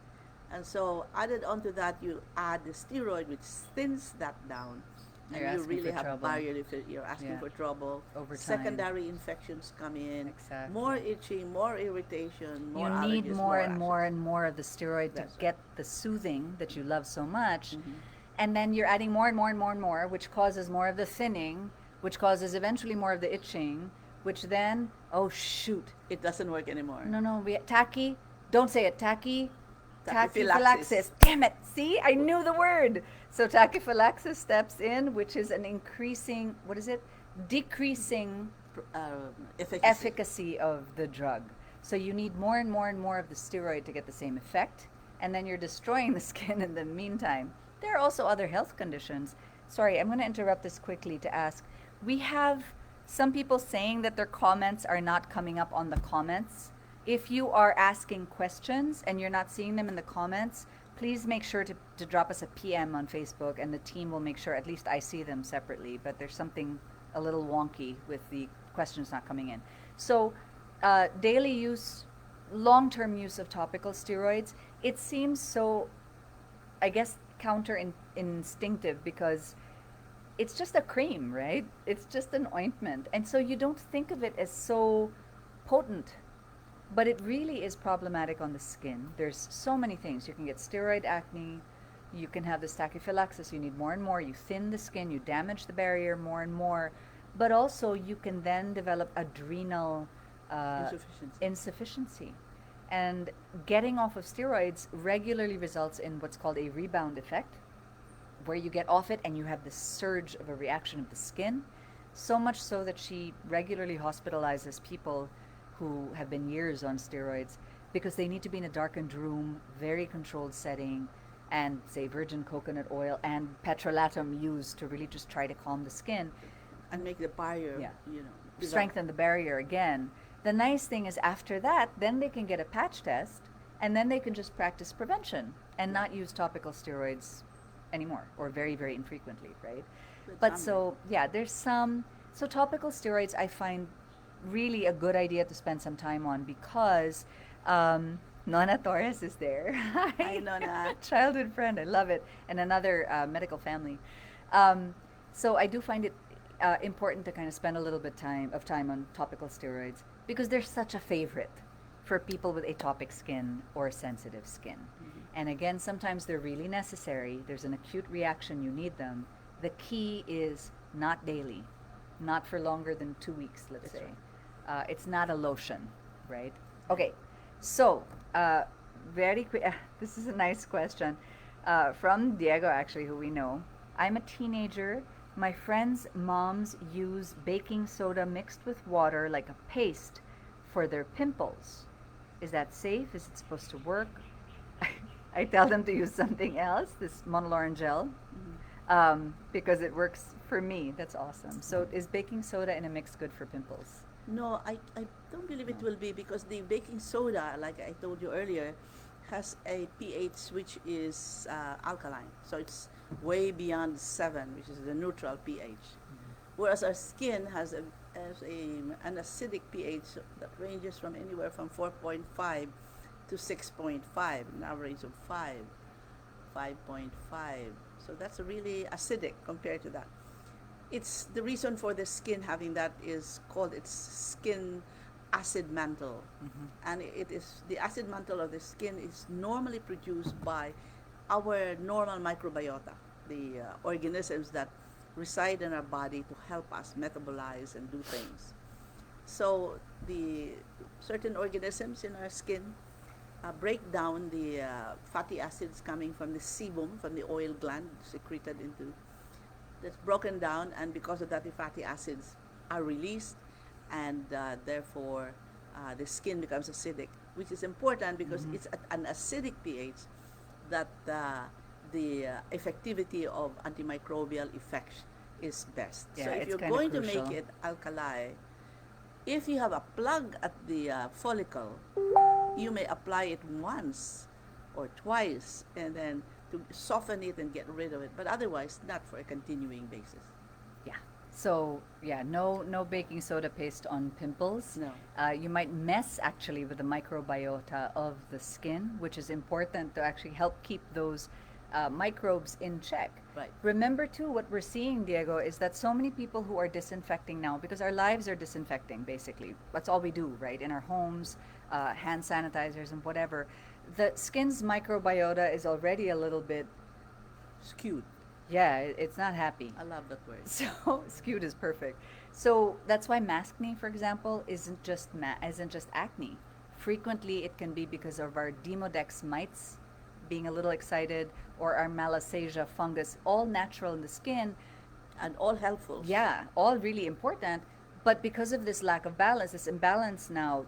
And so added onto that, you add the steroid, which thins that down. You're and you asking really for have trouble. barrier deficient. You're asking Yeah. for trouble. Over time. Secondary infections come in. Exactly. More itching, more irritation, more You need allergies, more and actions. more and more of the steroid to That's right. get the soothing that you love so much. Mhm. And then you're adding more and more and more and more, which causes more of the thinning, which causes eventually more of the itching, which then, oh shoot. It doesn't work anymore. No, tacky. Don't say it, tacky. Tachyphylaxis. Damn it. See, I knew the word. So tachyphylaxis steps in, which is an increasing, what is it? Decreasing efficacy of the drug. So you need more and more and more of the steroid to get the same effect, and then you're destroying the skin in the meantime. There are also other health conditions. Sorry, I'm going to interrupt this quickly to ask. We have some people saying that their comments are not coming up on the comments. If you are asking questions and you're not seeing them in the comments, please make sure to drop us a PM on Facebook, and the team will make sure at least I see them separately. But there's something a little wonky with the questions not coming in. So daily use, long-term use of topical steroids, it seems so, I guess, counter-instinctive because it's just a cream, right? It's just an ointment. And so you don't think of it as so potent. But it really is problematic on the skin. There's so many things. You can get steroid acne. You can have this tachyphylaxis. You need more and more. You thin the skin. You damage the barrier more and more. But also you can then develop adrenal insufficiency. And getting off of steroids regularly results in what's called a rebound effect, where you get off it and you have this surge of a reaction of the skin. So much so that she regularly hospitalizes people who have been years on steroids because they need to be in a darkened room, very controlled setting, and say virgin coconut oil and petrolatum used to really just try to calm the skin and make the barrier, strengthen the barrier again. The nice thing is after that, then they can get a patch test and then they can just practice prevention and not use topical steroids anymore or very, very infrequently, right? But so, yeah, there's some, so topical steroids I find really a good idea to spend some time on because Nona Torres is there. Hi, Nona. Childhood friend, I love it. And another medical family. So I do find it important to kind of spend a little bit of time on topical steroids because they're such a favorite for people with atopic skin or sensitive skin. Mm-hmm. And again, sometimes they're really necessary. There's an acute reaction, you need them. The key is not daily, not for longer than 2 weeks, let's say. Right. It's not a lotion, right? Okay, so very quick, this is a nice question from Diego, actually, who we know. I'm a teenager. My friends' moms use baking soda mixed with water like a paste for their pimples. Is that safe? Is it supposed to work? I tell them to use something else, this monolaurin gel, because it works for me. That's awesome. So is baking soda in a mix good for pimples? No, I don't believe it will be because the baking soda, like I told you earlier, has a pH which is alkaline. So it's way beyond 7, which is the neutral pH. Mm-hmm. Whereas our skin has an acidic pH that ranges from anywhere from 4.5 to 6.5, an average of 5, 5.5. So that's really acidic compared to that. It's the reason for the skin having that is called its skin acid mantle. Mm-hmm. And it is the acid mantle of the skin is normally produced by our normal microbiota, the organisms that reside in our body to help us metabolize and do things. So the certain organisms in our skin break down the fatty acids coming from the sebum, from the oil gland secreted into, that's broken down, and because of that the fatty acids are released, and therefore the skin becomes acidic, which is important because it's at an acidic pH that the effectivity of antimicrobial effects is best. Yeah, So if it's you're kinda going to crucial. make it alkali, if you have a plug at the follicle, you may apply it once or twice and then to soften it and get rid of it, but otherwise not for a continuing basis. Yeah. So yeah, no baking soda paste on pimples. No. You might mess actually with the microbiota of the skin, which is important to actually help keep those microbes in check. Right. Remember too, what we're seeing, Diego, is that so many people who are disinfecting now, because our lives are disinfecting basically. That's all we do, right? In our homes, hand sanitizers and whatever. The skin's microbiota is already a little bit, Skewed. yeah, it's not happy. I love that word. So skewed is perfect. So that's why maskne, for example, isn't just acne. Frequently, it can be because of our Demodex mites being a little excited, or our Malassezia fungus, all natural in the skin. And all helpful. Yeah, all really important. But because of this lack of balance, this imbalance now,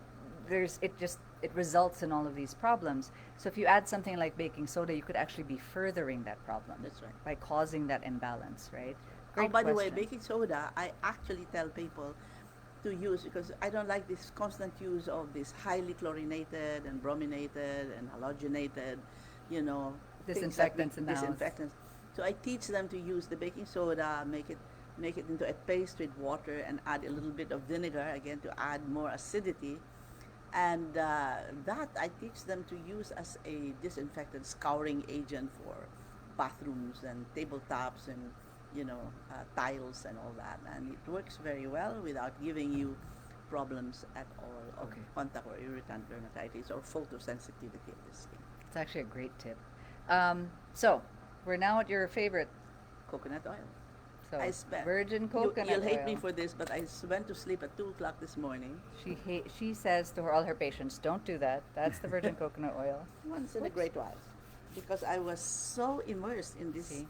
it results in all of these problems. So if you add something like baking soda, you could actually be furthering that problem. That's right. By causing that imbalance, right? Oh, by the way, question. baking soda, I actually tell people to use because I don't like this constant use of this highly chlorinated and brominated and halogenated, things that Disinfectants in the house. disinfectants. So I teach them to use the baking soda, make it into a paste with water, and add a little bit of vinegar again to add more acidity. And that I teach them to use as a disinfectant scouring agent for bathrooms and tabletops and tiles and all that, and it works very well without giving you problems at all of Okay. contact or irritant dermatitis or photosensitivity of the skin. It's actually a great tip. So we're now at your favorite. Coconut oil. So I spent virgin coconut You'll hate oil. me for this, but I went to sleep at 2 o'clock this morning. She says to all her patients, "Don't do that. That's the virgin coconut oil." Once in a Whoops. great while, because I was so immersed in this. See?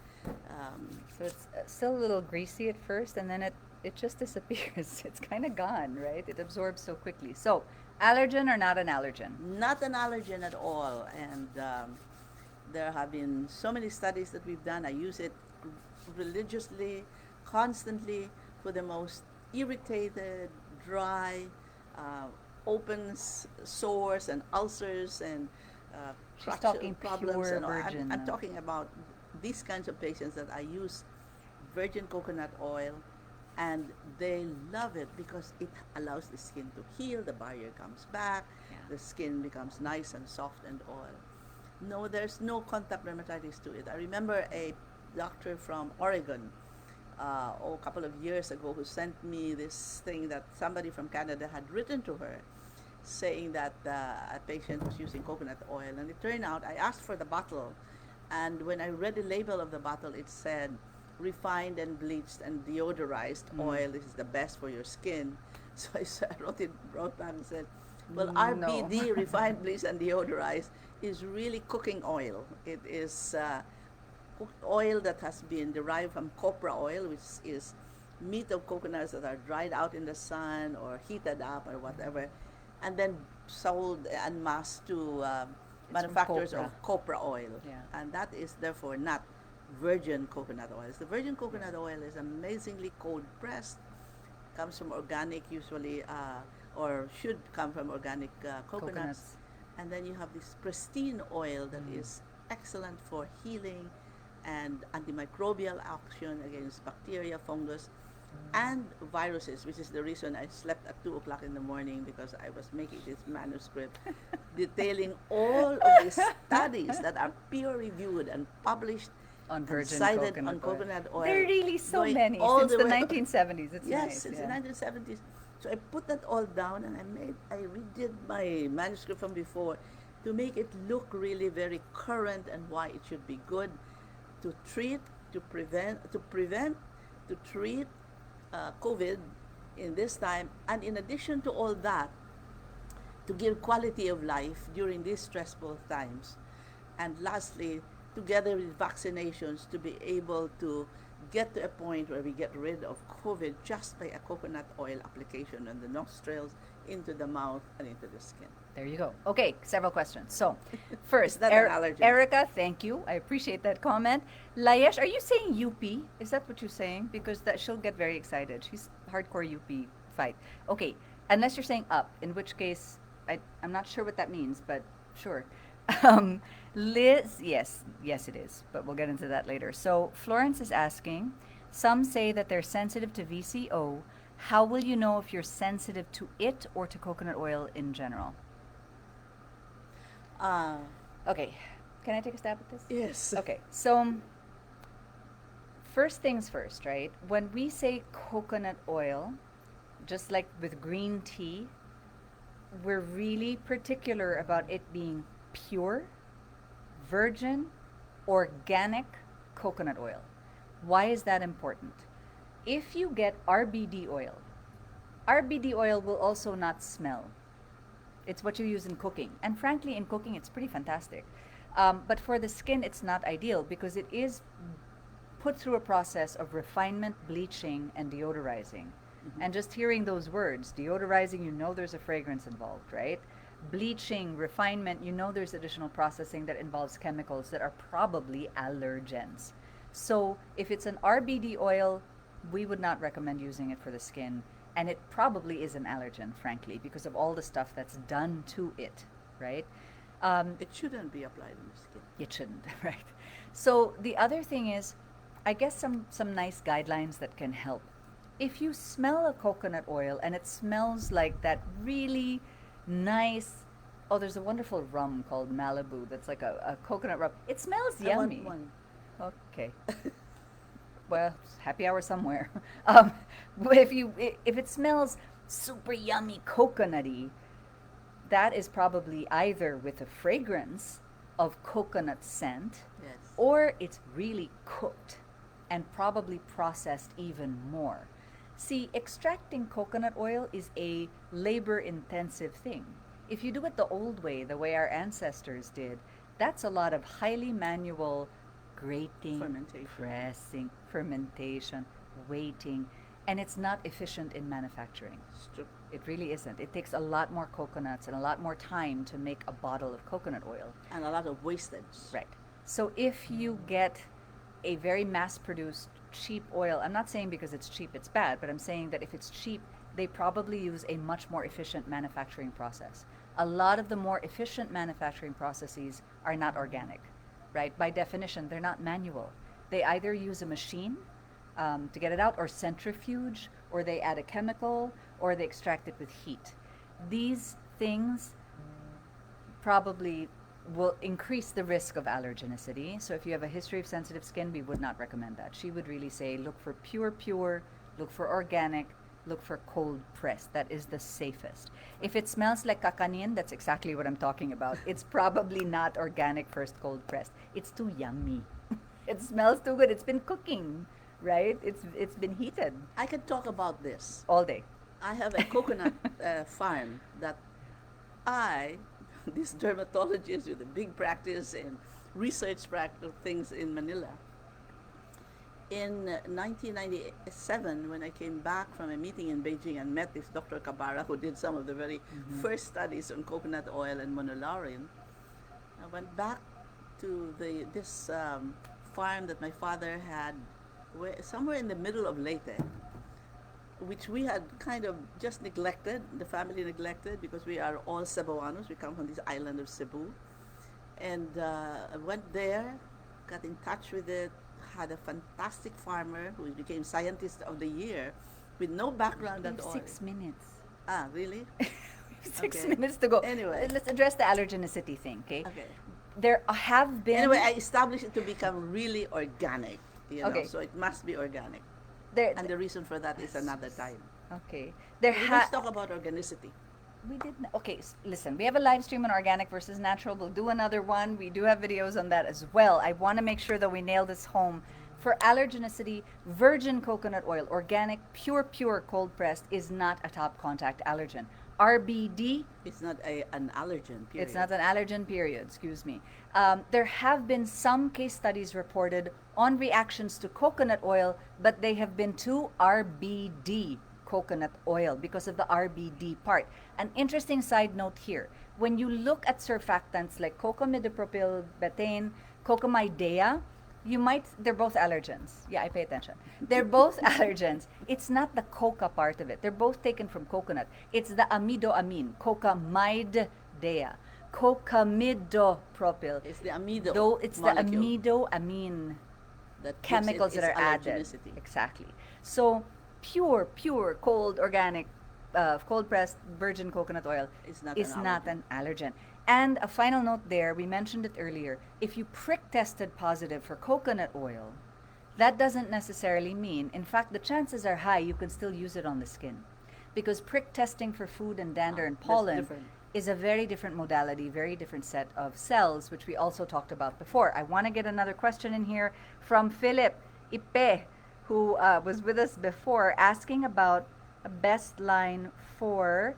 So it's still a little greasy at first, and then it just disappears. It's kind of gone, right? It absorbs so quickly. So, allergen or not an allergen? Not an allergen at all, and there have been so many studies that we've done. I use it religiously, constantly, for the most irritated, dry, open sores and ulcers and She's crotch talking problems. pure And all. virgin I'm now. talking about these kinds of patients that I use virgin coconut oil, and they love it because it allows the skin to heal, the barrier comes back, Yeah. the skin becomes nice and soft and oil. No, there's no contact dermatitis to it. I remember a doctor from Oregon, a couple of years ago, who sent me this thing that somebody from Canada had written to her, saying that a patient was using coconut oil. And it turned out, I asked for the bottle, and when I read the label of the bottle, it said, refined and bleached and deodorized oil. This is the best for your skin. So I wrote back and said, well, No. RBD, refined, bleached, and deodorized, is really cooking oil. It is cooked oil that has been derived from copra oil, which is meat of coconuts that are dried out in the sun or heated up or whatever, and then sold en masse to from manufacturers copra. of copra oil. Yeah. And that is therefore not virgin coconut oil. The virgin coconut oil is amazingly cold pressed, comes from organic usually, or should come from organic coconuts. And then you have this pristine oil that is excellent for healing and antimicrobial action against bacteria, fungus, and viruses, which is the reason I slept at 2 o'clock in the morning, because I was making this manuscript detailing all of these studies that are peer-reviewed and published On and virgin cited coconut on oil. coconut oil. There are really so going many all since the way- 1970s. It's Yes, nice. since yeah. the 1970s. So I put that all down, and I redid my manuscript from before to make it look really very current and why it should be good to treat, to treat COVID in this time, and in addition to all that, to give quality of life during these stressful times. And lastly, together with vaccinations, to be able to get to a point where we get rid of COVID just by a coconut oil application on the nostrils, into the mouth, and into the skin. There you go. Okay, several questions. So, Is first, that an allergen? Erica, thank you. I appreciate that comment. Layesh, are you saying UP? Is that what you're saying? Because that she'll get very excited. She's hardcore UP fight. Okay, unless you're saying up, in which case I'm not sure what that means, but sure. Um, Liz, yes, it is, but we'll get into that later. So Florence is asking, some say that they're sensitive to VCO. How will you know if you're sensitive to it or to coconut oil in general? Okay, can I take a stab at this? Yes. Okay, so first things first, right? When we say coconut oil, just like with green tea, we're really particular about it being pure, virgin, organic coconut oil. Why is that important? If you get RBD oil will also not smell. It's what you use in cooking. And frankly, in cooking, it's pretty fantastic. But for the skin, it's not ideal because it is put through a process of refinement, bleaching, and deodorizing. Mm-hmm. And just hearing those words, deodorizing, you know there's a fragrance involved, right? Bleaching, refinement, you know there's additional processing that involves chemicals that are probably allergens. So if it's an RBD oil, we would not recommend using it for the skin. And it probably is an allergen, frankly, because of all the stuff that's done to it, right? It shouldn't be applied on the skin. It shouldn't, right? So the other thing is, I guess some nice guidelines that can help. If you smell a coconut oil and it smells like that really nice, oh, there's a wonderful rum called Malibu that's like a coconut rum. It smells yummy. I want one. Okay. Well, happy hour somewhere. But if it smells super yummy coconutty, that is probably either with a fragrance of coconut scent, Yes. or it's really cooked and probably processed even more. See, extracting coconut oil is a labor-intensive thing. If you do it the old way, the way our ancestors did, that's a lot of highly manual grating, Fermentation. pressing, fermentation, waiting, and it's not efficient in manufacturing. It's true. It really isn't. It takes a lot more coconuts and a lot more time to make a bottle of coconut oil. And a lot of wastage. Right. So if you get a very mass-produced cheap oil, I'm not saying because it's cheap it's bad, but I'm saying that if it's cheap, they probably use a much more efficient manufacturing process. A lot of the more efficient manufacturing processes are not organic, right? By definition, they're not manual. They either use a machine to get it out, or centrifuge, or they add a chemical, or they extract it with heat. These things probably will increase the risk of allergenicity. So if you have a history of sensitive skin, we would not recommend that. She would really say look for pure, look for organic, look for cold pressed. That is the safest. If it smells like kakanin, that's exactly what I'm talking about. It's probably not organic first cold pressed. It's too yummy. It smells too good. It's been cooking, right? It's been heated I can talk about this. all day. I have a coconut farm that this dermatologist with a big practice and research practice things in Manila. In 1997, when I came back from a meeting in Beijing and met this Dr. Kabara, who did some of the very first studies on coconut oil and monolaurin, I went back to this farm that my father had somewhere in the middle of Leyte, which we had kind of just neglected, the family neglected, because we are all Cebuanos. We come from this island of Cebu. And I went there, got in touch with it, had a fantastic farmer who became Scientist of the Year with no background We at have all. 6 minutes. Ah, really? We have six Okay. minutes to go. Anyway. Let's address the allergenicity thing, okay? Okay. There have been... Anyway, I established it to become really organic, Okay. so it must be organic. there, And the reason for that is another time. okay. There Let's talk about organicity. We didn't. Okay, listen. We have a live stream on organic versus natural. We'll do another one. We do have videos on that as well. I want to make sure that we nail this home. For allergenicity, virgin coconut oil, organic, pure, cold pressed, is not a top contact allergen. RBD. It's not an allergen, period. It's not an allergen, period. Excuse me. There have been some case studies reported on reactions to coconut oil, but they have been to RBD coconut oil because of the RBD part. An interesting side note here: when you look at surfactants like cocamidopropyl betaine, cocamidea, they're both allergens. Yeah, I pay attention. They're both allergens. It's not the coca part of it. They're both taken from coconut. It's the amidoamine, cocamidea, cocamidopropyl. It's the amido Though it's molecule the amidoamine that gives chemicals it that its are added. allergenicity. Exactly. So pure, cold, organic, cold pressed virgin coconut oil It's not is an not allergen. an allergen. And a final note there, we mentioned it earlier. If you prick tested positive for coconut oil, that doesn't necessarily mean, in fact, the chances are high you can still use it on the skin. Because prick testing for food and dander and That's pollen different. is a very different modality, very different set of cells, which we also talked about before. I want to get another question in here from Philip Ipe, who was with us before, asking about a best line for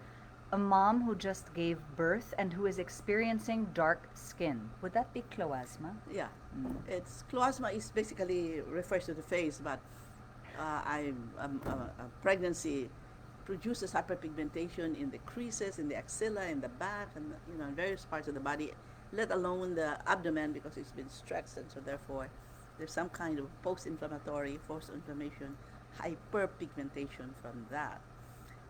a mom who just gave birth and who is experiencing dark skin. Would that be cloasma? Yeah, it's cloasma is basically refers to the face, but a pregnancy produces hyperpigmentation in the creases, in the axilla, in the back, and in various parts of the body, let alone the abdomen because it's been stretched, and so therefore there's some kind of post-inflammatory, post-inflammation, hyperpigmentation from that.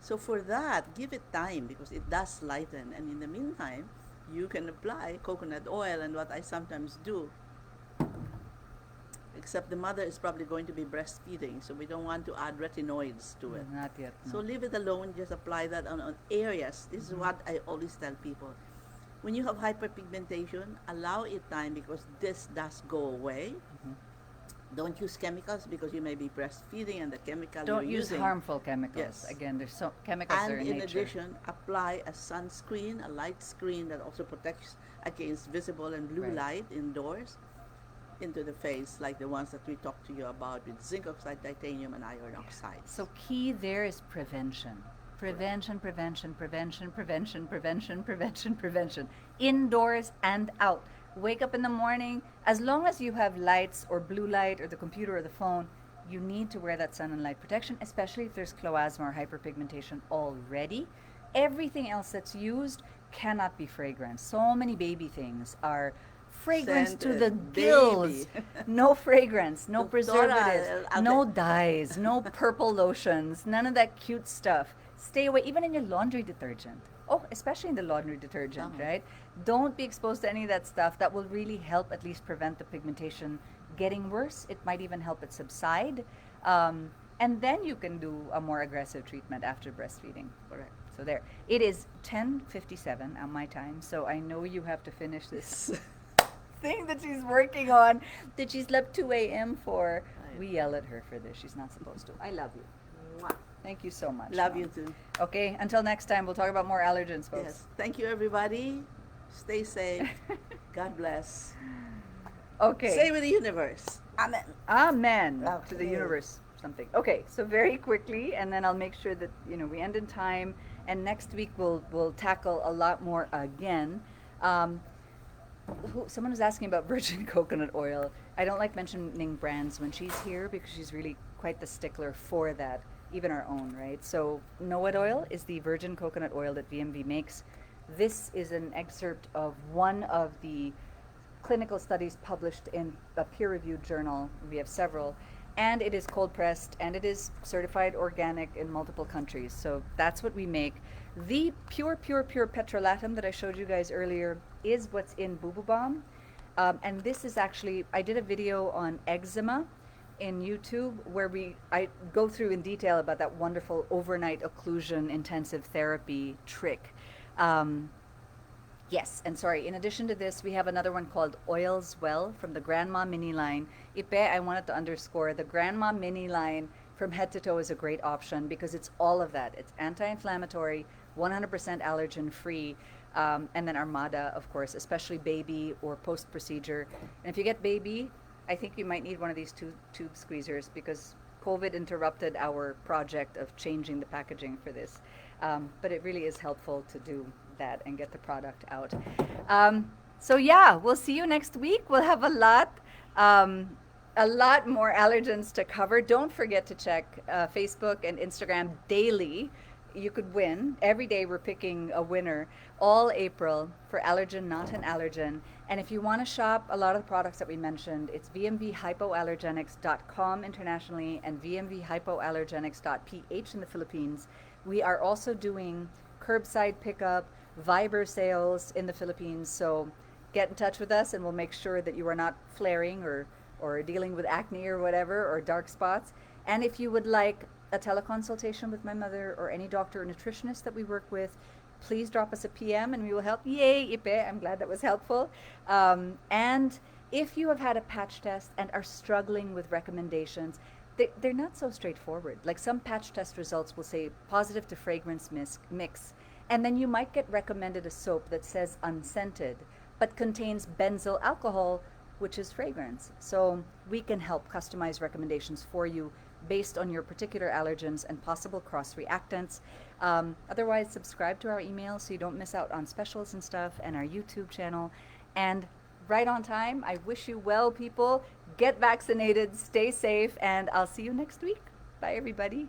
So for that, give it time because it does lighten, and in the meantime, you can apply coconut oil, and what I sometimes do, except the mother is probably going to be breastfeeding, so we don't want to add retinoids to it. Not yet. No. So leave it alone, just apply that on areas. This is what I always tell people. When you have hyperpigmentation, allow it time because this does go away. Don't use chemicals because you may be breastfeeding and the chemical Don't you're use using. harmful chemicals. Yes. Again, there's so chemicals that are And in in nature. addition, apply a sunscreen, a light screen that also protects against visible and blue Right. light indoors into the face, like the ones that we talked to you about with zinc oxide, titanium, and iron oxide. So key there is prevention. Prevention. Indoors and out. Wake up in the morning. As long as you have lights or blue light or the computer or the phone, you need to wear that sun and light protection, especially if there's cloasma or hyperpigmentation already. Everything else that's used cannot be fragrance. So many baby things are fragrance to the Scented gills. baby. No fragrance, no Doctora, preservatives, I'll no bet- dyes, no purple lotions, none of that cute stuff. Stay away, even in your laundry detergent. Oh, especially in the laundry detergent, Uh-huh. right? Don't be exposed to any of that stuff. That will really help at least prevent the pigmentation getting worse. It might even help it subside. And then you can do a more aggressive treatment after breastfeeding. Correct. So there. It is 10:57 at my time, so I know you have to finish this thing that she's working on that she slept 2 a.m. for. Right. We yell at her for this. She's not supposed to. I love you. Mwah. Thank you so much. Love Mom. you too. Okay, until next time, we'll talk about more allergens, folks. Yes. Thank you, everybody. Stay safe. God bless. Okay. Stay with the universe. Amen. Amen to the Okay. universe. Something. Okay, so very quickly, and then I'll make sure that we end in time. And next week we'll tackle a lot more again. Someone was asking about virgin coconut oil. I don't like mentioning brands when she's here because she's really quite the stickler for that, even our own, right? So Know-It Oil is the virgin coconut oil that VMV makes. This is an excerpt of one of the clinical studies published in a peer-reviewed journal. We have several. And it is cold pressed and it is certified organic in multiple countries. So that's what we make. The pure Petrolatum that I showed you guys earlier is what's in Boo Boo Bomb. And this is actually, I did a video on eczema in YouTube where I go through in detail about that wonderful overnight occlusion intensive therapy trick. Yes, and sorry, in addition to this, we have another one called Oils Well from the Grandma Mini line. Ipe, I wanted to underscore, the Grandma Mini line from head to toe is a great option because it's all of that. It's anti-inflammatory, 100% allergen-free, and then Armada, of course, especially baby or post-procedure. And if you get baby, I think you might need one of these tube squeezers because COVID interrupted our project of changing the packaging for this. But it really is helpful to do that and get the product out. So yeah, we'll see you next week. We'll have a lot more allergens to cover. Don't forget to check Facebook and Instagram daily. You could win. Every day we're picking a winner all April for Allergen, Not An Allergen. And if you want to shop a lot of the products that we mentioned, it's vmvhypoallergenics.com internationally and vmvhypoallergenics.ph in the Philippines. We are also doing curbside pickup, Viber sales in the Philippines. So get in touch with us and we'll make sure that you are not flaring or dealing with acne or whatever, or dark spots. And if you would like a teleconsultation with my mother or any doctor or nutritionist that we work with, please drop us a PM and we will help. Yay, Ipe, I'm glad that was helpful. And if you have had a patch test and are struggling with recommendations, they're not so straightforward. Like some patch test results will say positive to fragrance mix, and then you might get recommended a soap that says unscented, but contains benzyl alcohol, which is fragrance. So we can help customize recommendations for you based on your particular allergens and possible cross-reactants. Otherwise, subscribe to our email so you don't miss out on specials and stuff, and our YouTube channel. And right on time, I wish you well, people. Get vaccinated, stay safe, and I'll see you next week. Bye, everybody.